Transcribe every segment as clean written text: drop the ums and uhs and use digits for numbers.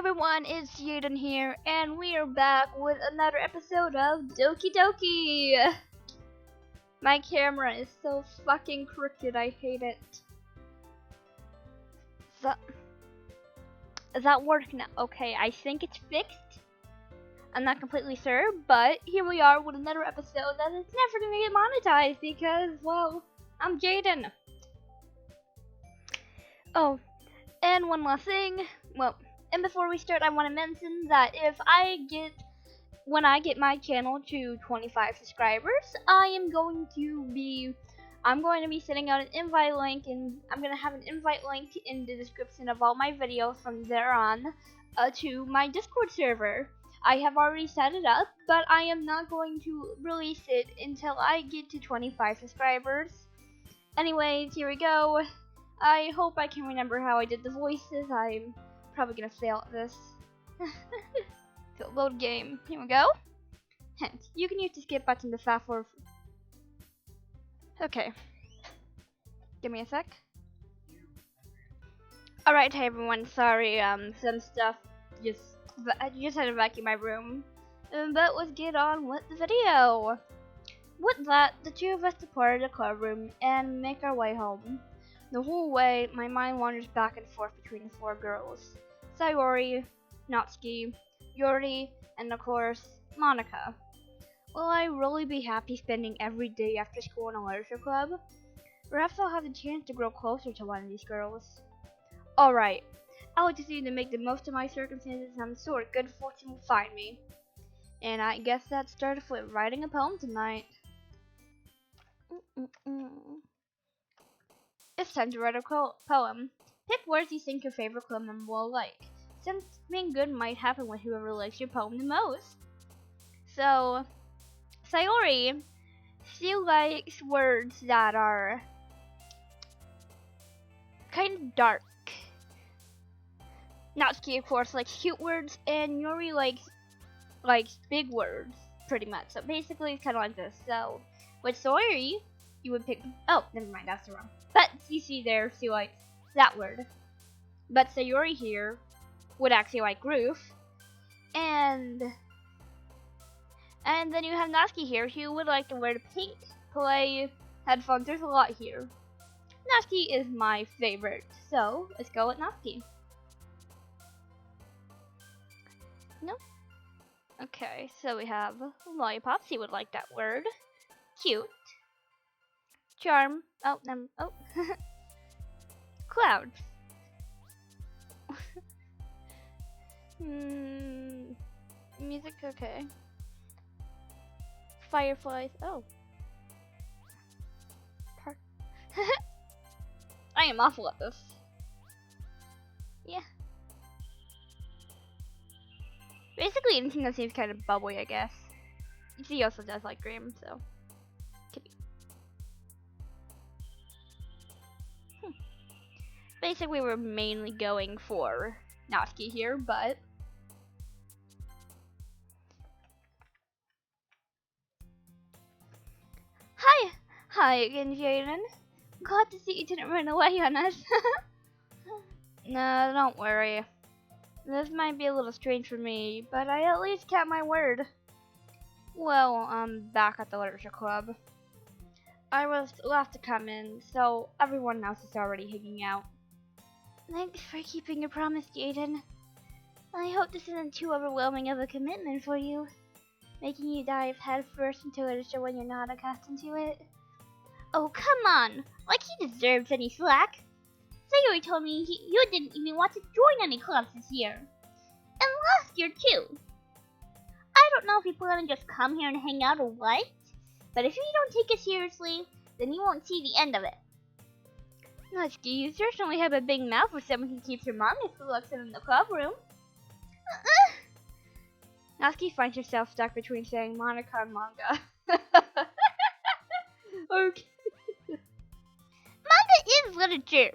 everyone, it's Yaden here, and we are back with another episode of Doki. My camera is so fucking crooked, I hate it. Does that work now? Okay, I think it's fixed. I'm not completely sure, but here we are with another episode that is never gonna get monetized because, well, I'm Jaden. Oh, and one last thing, and before we start, I want to mention that when I get my channel to 25 subscribers, I'm going to be sending out an invite link, and I'm going to have an invite link in the description of all my videos from there on to my Discord server. I have already set it up, but I am not going to release it until I get to 25 subscribers. Anyways, here we go. I hope I can remember how I did the voices. I'm probably gonna fail at this. So load game. Here we go. Hint. You can use the skip button to fast forward. Okay. Give me a sec. Alright, hey everyone. Sorry, some stuff I just had to vacuum my room. But let's get on with the video. With that, the two of us departed the club room and make our way home. The whole way, my mind wanders back and forth between the four girls. Sayori, Natsuki, Yuri, and of course, Monica. Will I really be happy spending every day after school in a literature club? Perhaps I'll have the chance to grow closer to one of these girls. Alright, I'll just need to make the most of my circumstances and I'm sure good fortune will find me. And I guess that started with writing a poem tonight. It's time to write a poem. Pick words you think your favorite club member will like, since being good might happen with whoever likes your poem the most. So, Sayori, she likes words that are kind of dark. Natsuki, of course, likes cute words, and Yuri likes big words, pretty much. So basically, it's kind of like this. So, with Sayori, you would pick. Oh, never mind, that's wrong. But you see there, she likes that word. But Sayori here would actually like roof. And then you have Natsuki here, who would like the word pink, play, headphones. There's a lot here. Natsuki is my favorite, so let's go with Natsuki. No? Okay, so we have lollipop. She would like that word. Cute. Charm. Oh. Clouds. Music, okay. Fireflies. Oh. Park. I am awful at this. Yeah. Basically anything that seems kind of bubbly, I guess. She also does like green, so. Basically, we're mainly going for Natsuki here, but hi again, Jaden. Glad to see you didn't run away on us. No, don't worry. This might be a little strange for me, but I at least kept my word. Well, I'm back at the literature club. I was left to come in, so everyone else is already hanging out. Thanks for keeping your promise, Jaden. I hope this isn't too overwhelming of a commitment for you, making you dive headfirst into literature when you're not accustomed to it. Oh, come on! Like he deserves any slack. Sayori told me you didn't even want to join any clubs this year. And last year, too. I don't know if you plan to just come here and hang out or what, but if you don't take it seriously, then you won't see the end of it. Natsuki, you certainly have a big mouth for someone who keeps her manga collection in the club room. Natsuki finds herself stuck between saying Monica and manga. Okay. Manga is literature.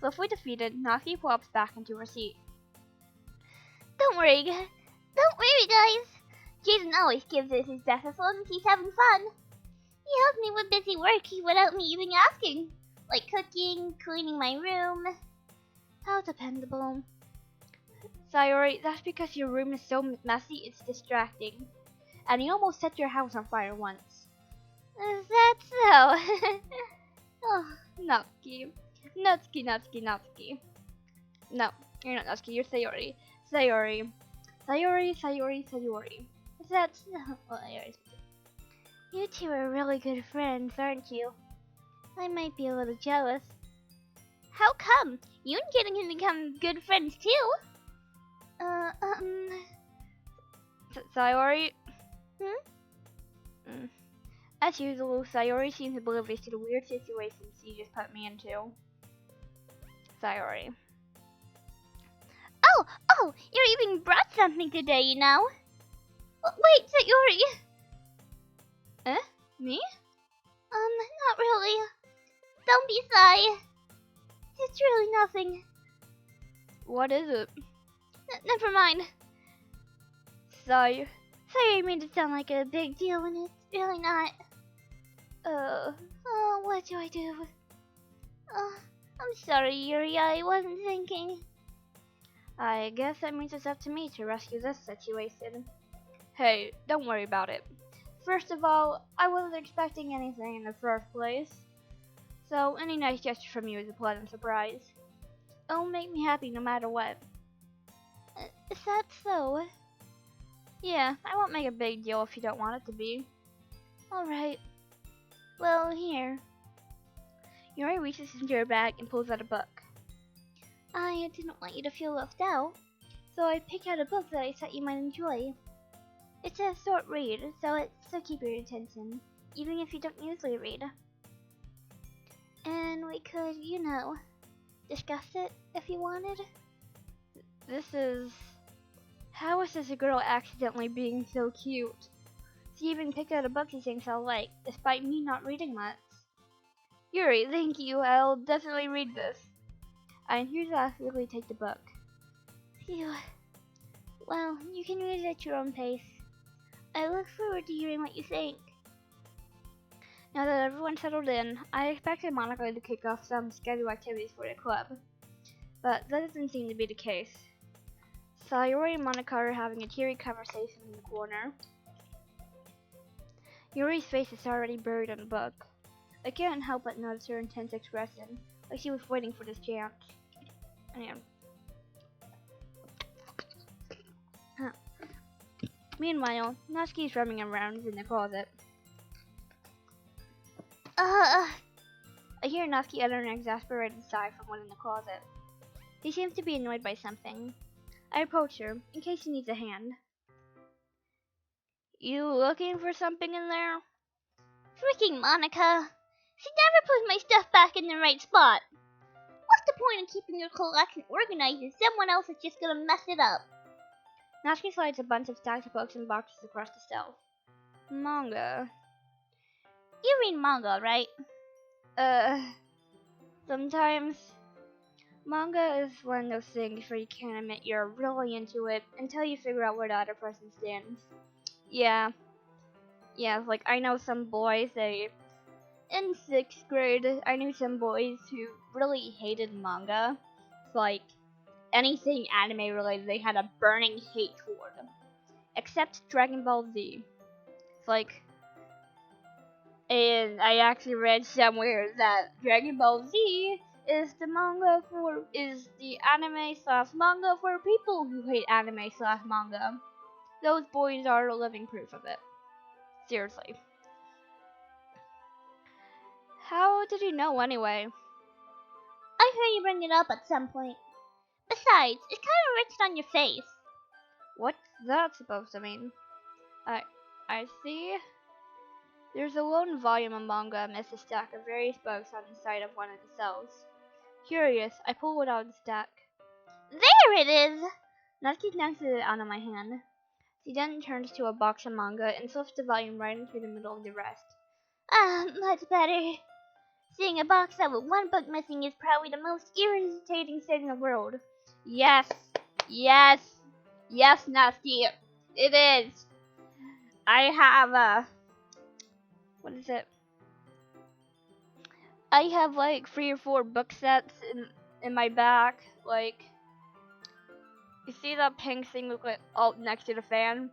Swiftly defeated, Natsuki plops back into her seat. Don't worry, guys. Jason always gives it his best as long as he's having fun. He helps me with busy work without me even asking. Like cooking, cleaning my room. How dependable. Sayori, that's because your room is so messy it's distracting. And you almost set your house on fire once. Is that so? Oh, Natsuki. Natsuki. No, you're not Natsuki, you're Sayori. Sayori. Sayori. Is that so? Well, anyways. You two are really good friends, aren't you? I might be a little jealous. How come? You and Kitten can become good friends too. Sayori? Hmm? As usual, Sayori seems oblivious to the weird situations you just put me into. Sayori. Oh, you even brought something today, you know? Wait, Sayori! Eh? Me? Not really. Don't be shy. It's really nothing. What is it? Never mind. Sorry I made it sound like a big deal when it's really not. What do I do? I'm sorry, Yuri, I wasn't thinking. I guess that means it's up to me to rescue this situation. Hey, don't worry about it. First of all, I wasn't expecting anything in the first place. So any nice gesture from you is a pleasant surprise. It'll make me happy no matter what. Is that so? Yeah, I won't make a big deal if you don't want it to be. Alright. Well, here. Yuri reaches into her bag and pulls out a book. I didn't want you to feel left out, so I picked out a book that I thought you might enjoy. It's a short read, so it's to keep your attention, even if you don't usually read. And we could, discuss it if you wanted. How is this a girl accidentally being so cute? She even picked out a book she thinks I'll like, despite me not reading much. Yuri, thank you, I'll definitely read this. And here's how I really take the book. Phew. Well, you can read it at your own pace. I look forward to hearing what you think. Now that everyone's settled in, I expected Monica to kick off some scheduled activities for the club. But that doesn't seem to be the case. Sayori and Monica are having a teary conversation in the corner. Yuri's face is already buried in the book. I can't help but notice her intense expression, like she was waiting for this chance. Huh. Meanwhile, Natsuki's roaming around in the closet. I hear Natsuki utter an exasperated sigh from within the closet. He seems to be annoyed by something. I approach her, in case she needs a hand. You looking for something in there? Freaking Monica! She never puts my stuff back in the right spot! What's the point of keeping your collection organized if someone else is just gonna mess it up? Natsuki slides a bunch of stacks of books and boxes across the shelf. Manga. You read manga, right? Sometimes. Manga is one of those things where you can't admit you're really into it until you figure out where the other person stands. Yeah, like I know some boys, in 6th grade, I knew some boys who really hated manga. Like, anything anime related, they had a burning hate toward them. Except Dragon Ball Z. It's like, and I actually read somewhere that Dragon Ball Z is the anime slash manga for people who hate anime slash manga. Those boys are living proof of it. Seriously. How did you know anyway? I heard you bring it up at some point. Besides, it's kind of written on your face. What's that supposed to mean? I see. There's a lone volume of manga amidst a stack of various books on the side of one of the cells. Curious, I pull it out of the stack. There it is! Natsuki knocks it out of my hand. She then turns to a box of manga and slips the volume right into the middle of the rest. Much better. Seeing a box out with one book missing is probably the most irritating thing in the world. Yes, Natsuki, it is. I have what is it? I have like 3 or 4 book sets in my back. Like, You see that pink thing look like next to the fan?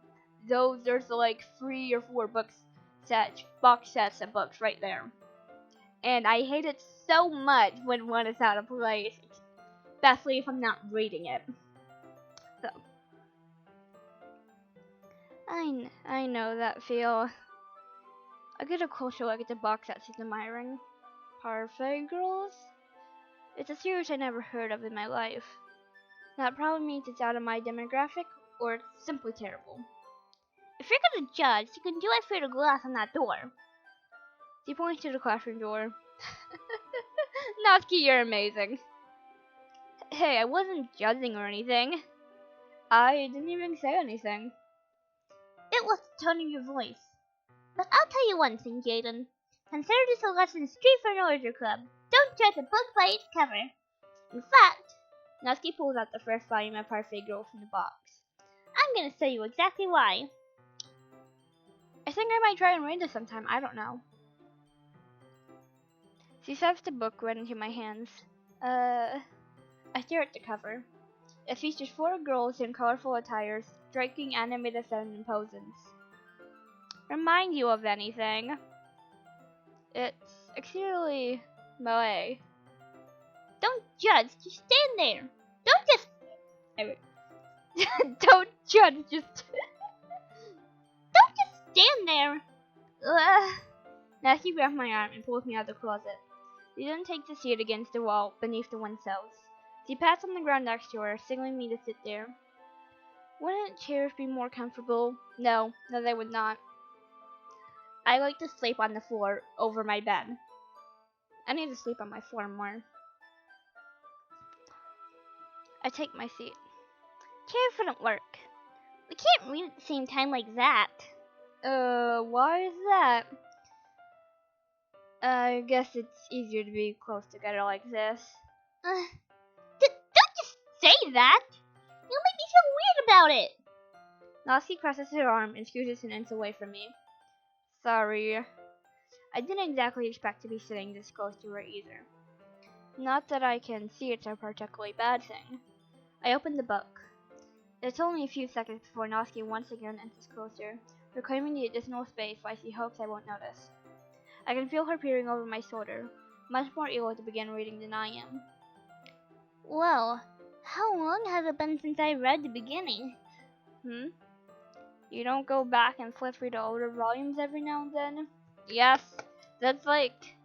There's like 3 or 4 box sets of books right there. And I hate it so much when one is out of place, especially if I'm not reading it. So, I know that feel. I get a closer look at the box sets he's admiring. Parfait Girls? It's a series I never heard of in my life. That probably means it's out of my demographic, or it's simply terrible. If you're gonna judge, you can do it through the glass on that door. He points to the classroom door. Natsuki, you're amazing. Hey, I wasn't judging or anything. I didn't even say anything. It was the tone of your voice. But I'll tell you one thing, Jaden. Consider this a lesson straight from the Literature Club. Don't judge a book by its cover. In fact, Natsuki pulls out the first volume of Parfait Girl from the box. I'm gonna tell you exactly why. I think I might try and read this sometime, I don't know. She shoves the book right into my hands. I stare at the cover. It features 4 girls in colorful attires, striking animated feminine poses. Remind you of anything? It's extremely moe. Don't judge, just stand there. Don't just... Don't judge, just... Don't just stand there. Nasty grabs my arm and pulls me out of the closet. She then takes a seat against the wall beneath the windsills. She pats on the ground next to her, signaling me to sit there. Wouldn't chairs be more comfortable? No, they would not. I like to sleep on the floor over my bed. I need to sleep on my floor more. I take my seat. Chairs wouldn't work. We can't read at the same time like that. Why is that? I guess it's easier to be close together like this. Don't just say that! You'll make me feel weird about it! Natsuki crosses her arm and scooses an inch away from me. Sorry. I didn't exactly expect to be sitting this close to her either. Not that I can see it's a particularly bad thing. I opened the book. It's only a few seconds before Natsuki once again inches closer, reclaiming the additional space like she hopes I won't notice. I can feel her peering over my shoulder, much more eager to begin reading than I am. Well, how long has it been since I read the beginning? You don't go back and flip through the older volumes every now and then? Yes, that's like...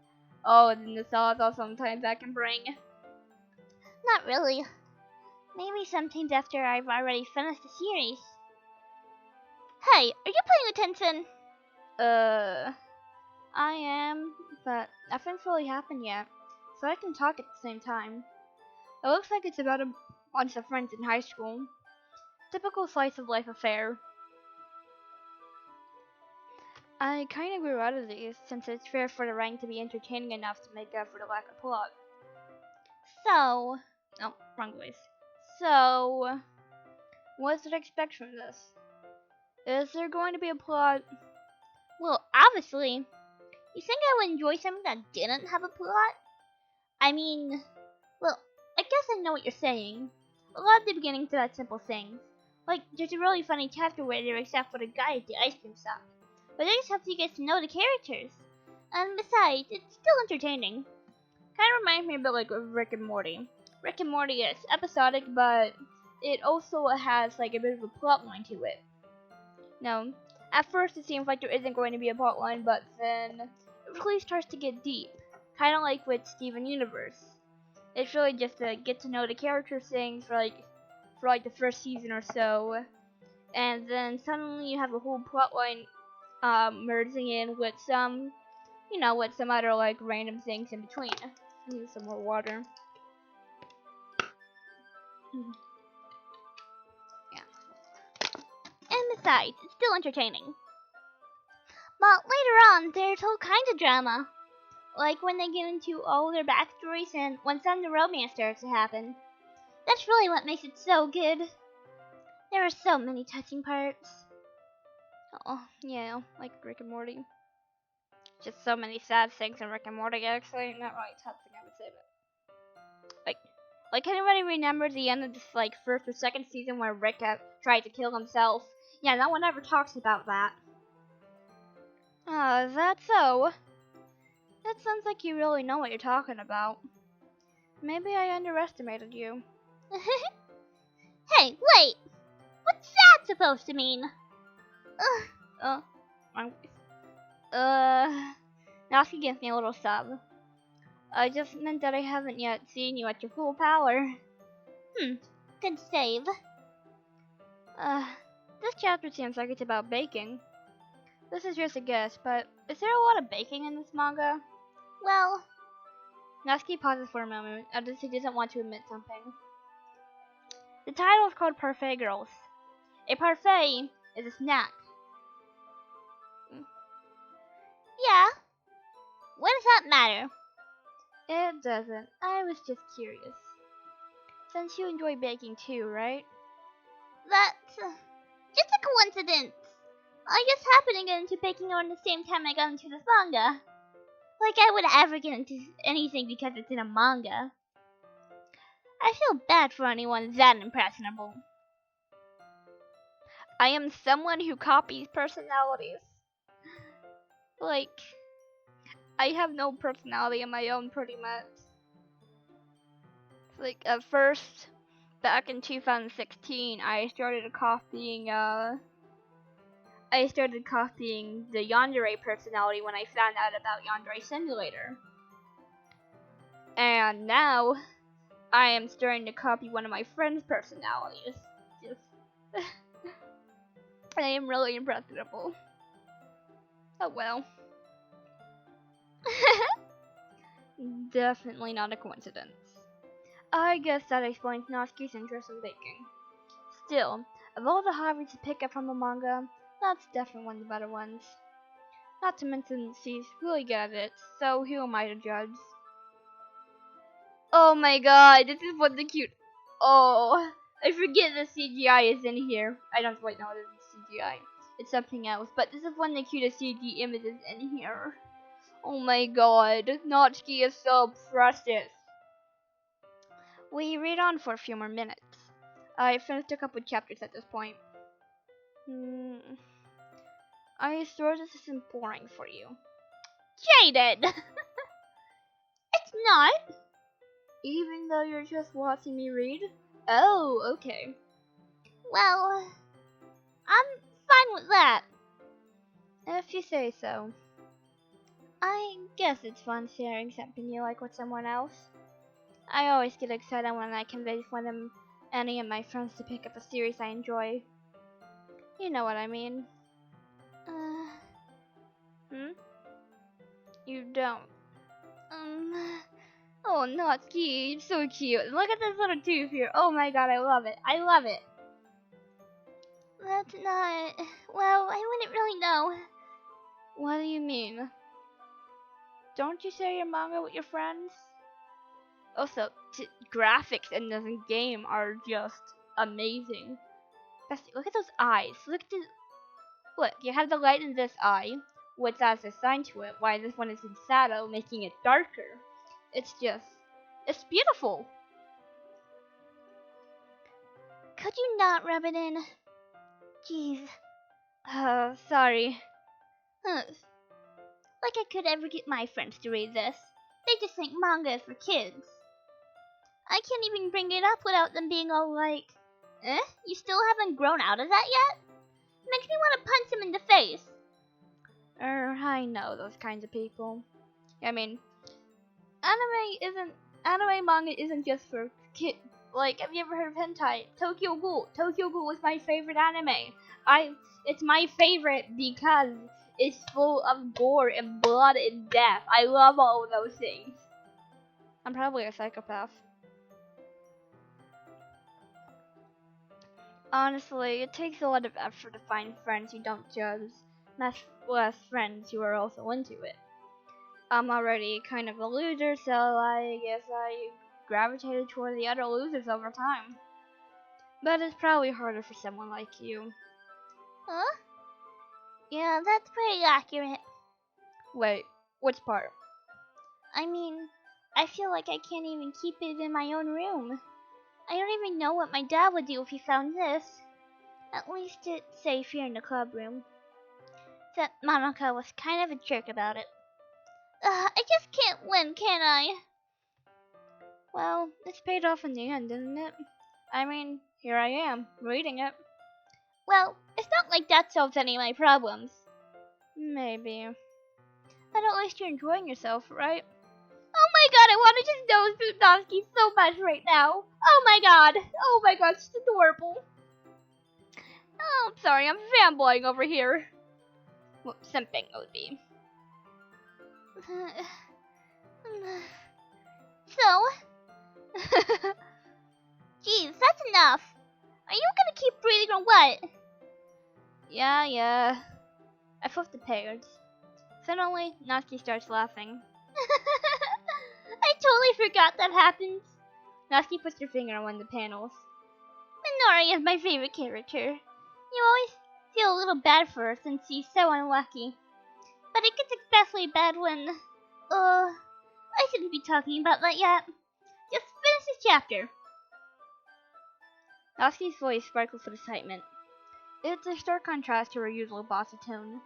Oh, the nostalgia sometimes that can bring. Not really. Maybe sometimes after I've already finished the series. Hey, are you paying attention? I am, but nothing's really happened yet, so I can talk at the same time. It looks like it's about a bunch of friends in high school. Typical slice of life affair. I kinda grew out of these, since it's rare for the rank to be entertaining enough to make up for the lack of plot. So... Oh, wrong voice. So... What did I expect from this? Is there going to be a plot? Well, obviously. You think I would enjoy something that didn't have a plot? I mean... Well, I guess I know what you're saying. A lot of the beginnings are that simple things. Like, there's a really funny chapter where they're except for the guy at the ice cream shop. But it just helps you get to know the characters. And besides, it's still entertaining. Kinda reminds me a bit like of Rick and Morty. Rick and Morty is episodic, but it also has like a bit of a plot line to it. No, at first it seems like there isn't going to be a plot line, but then it really starts to get deep. Kinda like with Steven Universe. It's really just to get to know the characters things for like the first season or so. And then suddenly you have a whole plot line merging in with some, with some other like random things in between. I need some more water. Yeah. And besides, it's still entertaining. But later on, there's all kinds of drama. Like when they get into all their backstories and when some of the romance starts to happen. That's really what makes it so good. There are so many touching parts. Oh, yeah, like Rick and Morty. Just so many sad things in Rick and Morty, actually. Not really touching, I would say, but... Like, Like, anybody remember the end of this, like, first or second season where Rick tried to kill himself? Yeah, no one ever talks about that. Is that so? That sounds like you really know what you're talking about. Maybe I underestimated you. Hey, wait! What's that supposed to mean? Natsuki gives me a little sub. I just meant that I haven't yet seen you at your full power. Good save. This chapter seems like it's about baking. This is just a guess, but is there a lot of baking in this manga? Well, Natsuki pauses for a moment, as if he doesn't want to admit something. The title is called Parfait Girls. A parfait is a snack. yeah. What does that matter? It doesn't. I was just curious. Since you enjoy baking too, right? That's just a coincidence. I just happened to get into baking around the same time I got into this manga. Like I would ever get into anything because it's in a manga. I feel bad for anyone that impressionable. I am someone who copies personalities. Like, I have no personality of my own, pretty much. Like, at first, back in 2016, I started copying the Yandere personality when I found out about Yandere Simulator. And now, I am starting to copy one of my friend's personalities. Just I am really impressionable. Oh well. Definitely not a coincidence. I guess that explains Natsuki's interest in baking. Still, of all the hobbies to pick up from the manga, that's definitely one of the better ones. Not to mention she's really good at it, so who am I to judge? Oh my god, this is what the cute... Oh, I forget the CGI is in here. I don't quite know it is CGI. It's something else, but this is one of the cutest CG images in here. Oh my god, Natsuki is so precious. We read on for a few more minutes. I finished a couple chapters at this point. I swear this isn't boring for you. Jaded! It's not. Even though you're just watching me read? Oh, okay. Well, I'm fine with that. If you say so. I guess it's fun sharing something you like with someone else. I always get excited when I convince any of my friends to pick up a series I enjoy. You know what I mean. You don't. Oh, Natsuki, you're so cute. Look at this little tooth here. Oh my god, I love it. I love it. That's not... Well, I wouldn't really know. What do you mean? Don't you share your manga with your friends? Also, graphics in this game are just amazing. Look at those eyes. Look, you have the light in this eye, which has a sign to it, while this one is in shadow, making it darker. It's beautiful. Could you not rub it in? Jeez. Sorry. Like I could ever get my friends to read this. They just think manga is for kids. I can't even bring it up without them being all like, you still haven't grown out of that yet? Makes me want to punch him in the face. I know those kinds of people. I mean, anime manga isn't just for kids. Like, have you ever heard of hentai? Tokyo Ghoul. Tokyo Ghoul is my favorite anime. It's my favorite because it's full of gore and blood and death. I love all of those things. I'm probably a psychopath. Honestly, it takes a lot of effort to find friends who don't judge, much less friends who are also into it. I'm already kind of a loser, so I guess I gravitated toward the other losers over time. But it's probably harder for someone like you. Huh? Yeah, that's pretty accurate. Wait, which part? I mean, I feel like I can't even keep it in my own room. I don't even know what my dad would do if he found this. At least it's safe here in the club room. That Monica was kind of a jerk about it. I just can't win, can I? Well, it's paid off in the end, didn't it? I mean, here I am, reading it. Well, it's not like that solves any of my problems. Maybe. But at least you're enjoying yourself, right? Oh my god, I want to just nose Doki so much right now. Oh my god, she's adorable. Oh, I'm sorry, I'm fanboying over here. Well, simping it would be. So? Jeez, that's enough. Are you gonna keep breathing or what? Yeah. I flipped the page. Suddenly, Natsuki starts laughing. I totally forgot that happens. Natsuki puts her finger on one of the panels. Minori is my favorite character. You always feel a little bad for her since she's so unlucky. But it gets especially bad when... I shouldn't be talking about that yet. Just finish this chapter. Natsuki's voice sparkles with excitement. It's a stark contrast to her usual bossy tone.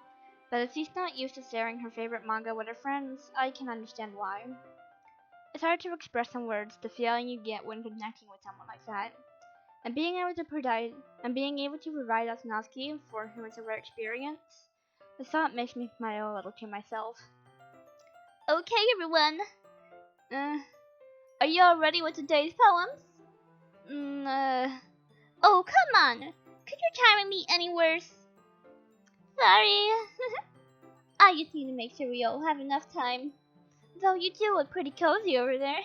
But as she's not used to sharing her favorite manga with her friends, I can understand why. It's hard to express in words the feeling you get when connecting with someone like that. And being able to provide that to Natsuki, for whom it's a rare experience, the thought makes me smile a little to myself. Okay, everyone. Are you all ready with today's poems? Oh, come on. Could your timing be any worse? Sorry. I just need to make sure we all have enough time. Though you do look pretty cozy over there.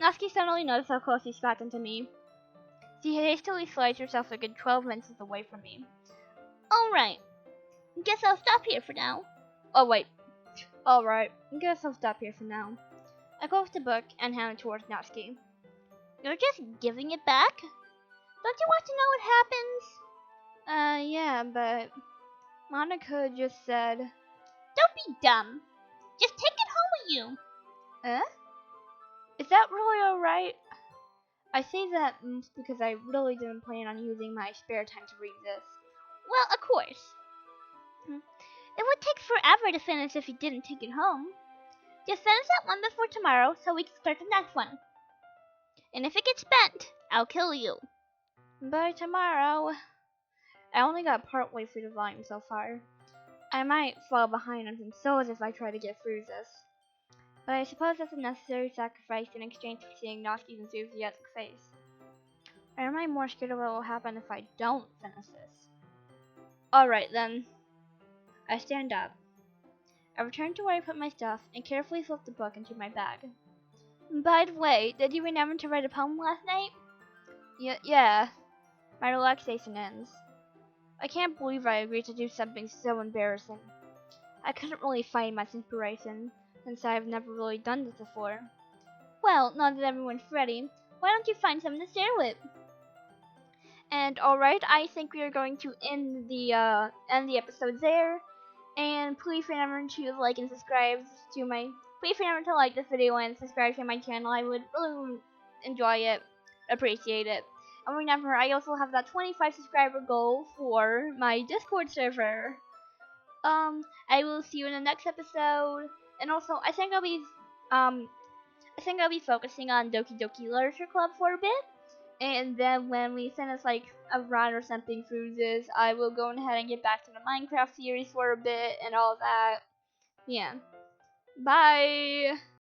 Natsuki suddenly noticed how close she's gotten to me. She hastily slides herself a good 12 inches away from me. Alright. Guess I'll stop here for now. Oh, wait. Alright, guess I'll stop here for now. I close the book and hand it towards Natsuki. You're just giving it back? Don't you want to know what happens? Yeah, but Monica just said... Don't be dumb. Just take it home with you. Is that really alright? I say that because I really didn't plan on using my spare time to read this. Well, of course. It would take forever to finish if you didn't take it home. Just finish that one before tomorrow so we can start the next one. And if it gets spent, I'll kill you. By tomorrow. I only got partway through the volume so far. I might fall behind on some souls if I try to get through this. But I suppose that's a necessary sacrifice in exchange for seeing Natsuki's enthusiastic face. Or am I more scared of what will happen if I don't finish this? Alright then. I stand up. I return to where I put my stuff and carefully flip the book into my bag. By the way, did you remember to write a poem last night? Yeah. My relaxation ends. I can't believe I agreed to do something so embarrassing. I couldn't really find much inspiration, since I've never really done this before. Well, now that everyone's ready, why don't you find someone to share with? And alright, I think we are going to end the episode there. And please remember to like and subscribe to my... Please remember to like this video and subscribe to my channel. I would really enjoy it, appreciate it. And remember, I also have that 25 subscriber goal for my Discord server. I will see you in the next episode. And also, I think I'll be focusing on Doki Doki Literature Club for a bit. And then when we finish like a run or something through this, I will go ahead and get back to the Minecraft series for a bit and all that. Yeah. Bye!